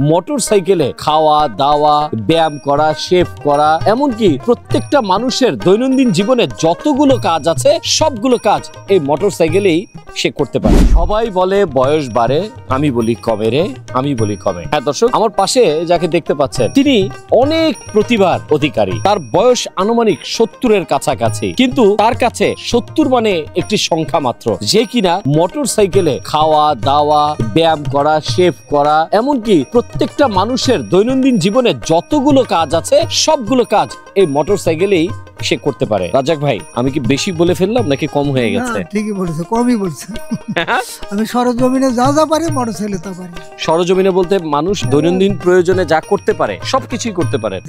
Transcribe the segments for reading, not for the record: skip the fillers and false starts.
Motor সাইকেলে খাওয়া দাওয়া, ব্যায়াম করা, শেভ করা, এমনকি প্রত্যেকটা মানুষের দৈনন্দিন জীবনে যতগুলো কাজ আছে সবগুলো কাজ এই মোটর সাইকেলেই সে করতে পারে। সবাই বলে বয়স বাড়ে, আমি বলি কমে রে, আমি বলি কমে। হ্যাঁ দর্শক, আমার পাশে যাকে দেখতে পাচ্ছেন তিনি অনেক প্রতিভার অধিকারী। তার বয়স আনুমানিক 70-এর কাছাকাছি, কিন্তু তার কাছে 70 মানে একটি সংখ্যা মাত্র। যে কিনা মোটর সাইকেলে খাওয়া দাওয়া, ব্যায়াম করা, শেভ করা, এমনকি প্রত্যেকটা মানুষের দৈনন্দিন জীবনে যতগুলো কাজ আছে সবগুলো কাজ এই মোটর সাইকেলেই সে করতে পারে। রাজাক ভাই, আমি কি বেশি বলে ফেললাম নাকি কম হয়ে গেছে? ঠিকই বলেছো, কমই বলছো। আমি সরজমিনে যা যা পারি মোটরসাইকেলে তা পারি। সরজমিনে বলতে মানুষ দৈনন্দিন প্রয়োজনে যা করতে পারে সবকিছুই করতে পারেন।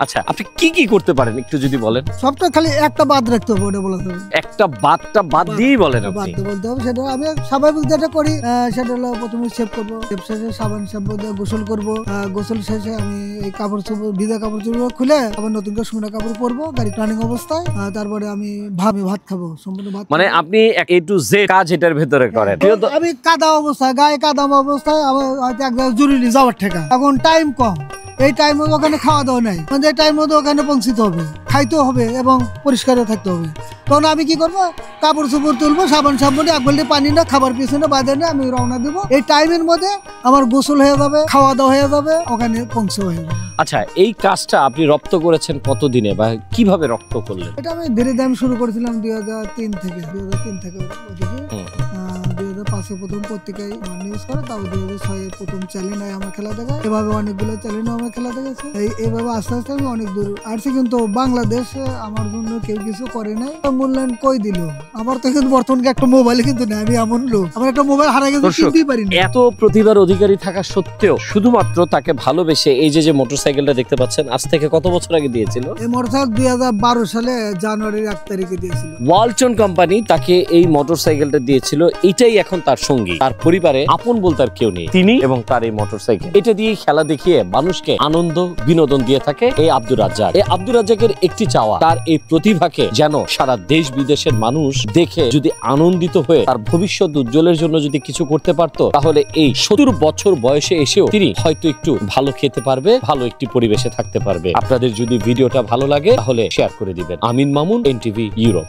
আচ্ছা, আপনি কি কি করতে পারেন একটু যদি বলেন? সবটা খালি একটা বাদ রাখতে হবে, ওটা বলা যাবে। একটা বাদ দিয়েই বলেন আপনি। বাদ বলতে হবে, সেটা আমি স্বাভাবিক যেটা করি সেটা হলো প্রথমে শেভ করব, শেভ শেষে সাবান শ্যাম্পু দিয়ে গোসল করব, গোসল শেষে আমি এই কাপড় চোপড়, ভিজা কাপড় চোপড় খুলে আবার নতুন করে শুকনো কাপড় পরবো গাড়ি রানিং অবস্থায়। তারপরে আমি ভাত খাবো, সম্পূর্ণ ভাত। মানে আপনি A to Z কাজ এটার ভেতরে করেন। আমি কাদা অবস্থায়, গায়ে কাদা অবস্থায় আমার হয়তো এক জায়গায় জরুরি যাওয়ার ঠেকা, এখন টাইম কম, এই টাইম ওখানে খাওয়া দাওয়া নাই, মানে এই টাইম মতো ওখানে পৌঁছতে হবে, খাইতে হবে এবং পরিষ্কারও থাকতে হবে। তখন আমি কি করবো, কাপড় চোপড় তুলবো, সাবান সাবুনে এক বালতি পানি না খাবার পিছনে বাঁধে না আমি রওনা দেবো। এই টাইমের মধ্যে আমার গোসল হয়ে যাবে, খাওয়া দাওয়া হয়ে যাবে, ওখানে পৌঁছে হয়ে যাবে। আচ্ছা, এই কাজটা আপনি রপ্ত করেছেন কতদিনে বা কিভাবে রপ্ত করলেন? এটা আমি ধীরে ধীরে শুরু করেছিলাম 2003 থেকে। 2003 থেকে ওদিকে 2005-এ প্রথম পত্রিকায় নিউজ করে, তারপর 2006-এ প্রথম চ্যানেল হয় আমার খেলা দেখা। এভাবে অনেকগুলো চ্যানেল আমার খেলা দেখেছে। এইভাবে আস্তে আস্তে আমি অনেক দূর আসছি, কিন্তু বাংলাদেশ আমার জন্য কেউ কিছু করে নাই, মূল্যায়ন কই দিল। আমার তো কিন্তু বর্তমানে একটা মোবাইল কিন্তু নেই, আমি এমন লোক, আমার একটা মোবাইল হারিয়ে গেছে, কিনতেই পারি না। এত প্রতিভার অধিকারী থাকা সত্ত্বেও শুধুমাত্র তাকে ভালোবেসে এই যে মোটরসাইকেলটা দেখতে পাচ্ছেন, আজ থেকে কত বছর আগে দিয়েছিল? এই মোটরসাইকেল 2012 সালে জানুয়ারির 1 তারিখে দিয়েছিল। ওয়ালটন কোম্পানি তাকে এই মোটরসাইকেলটা দিয়েছিল। এটাই এখন তার সঙ্গী। তার পরিবারে আপন বলতে আর কেউ নেই, তিনি এবং তার এই মোটরসাইকেল। এটা দিয়ে খেলা দেখিয়ে মানুষকে আনন্দ বিনোদন দিয়ে থাকে এই আব্দুর রাজ্জাক। এই আব্দুর রাজ্জাকের একটি চাওয়া, তার এই প্রতিভাকে যেন সারা দেশ বিদেশের মানুষ দেখে যদি আনন্দিত হয়ে তার ভবিষ্যৎ উজ্জ্বলের জন্য যদি কিছু করতে পারতো, তাহলে এই 70 বছর বয়সে এসেও তিনি হয়তো একটু ভালো খেতে পারবে, ভালো একটি পরিবেশে থাকতে পারবে। আপনাদের যদি ভিডিওটা ভালো লাগে তাহলে শেয়ার করে দিবেন। আমিন মামুন, NTV ইউরোপ।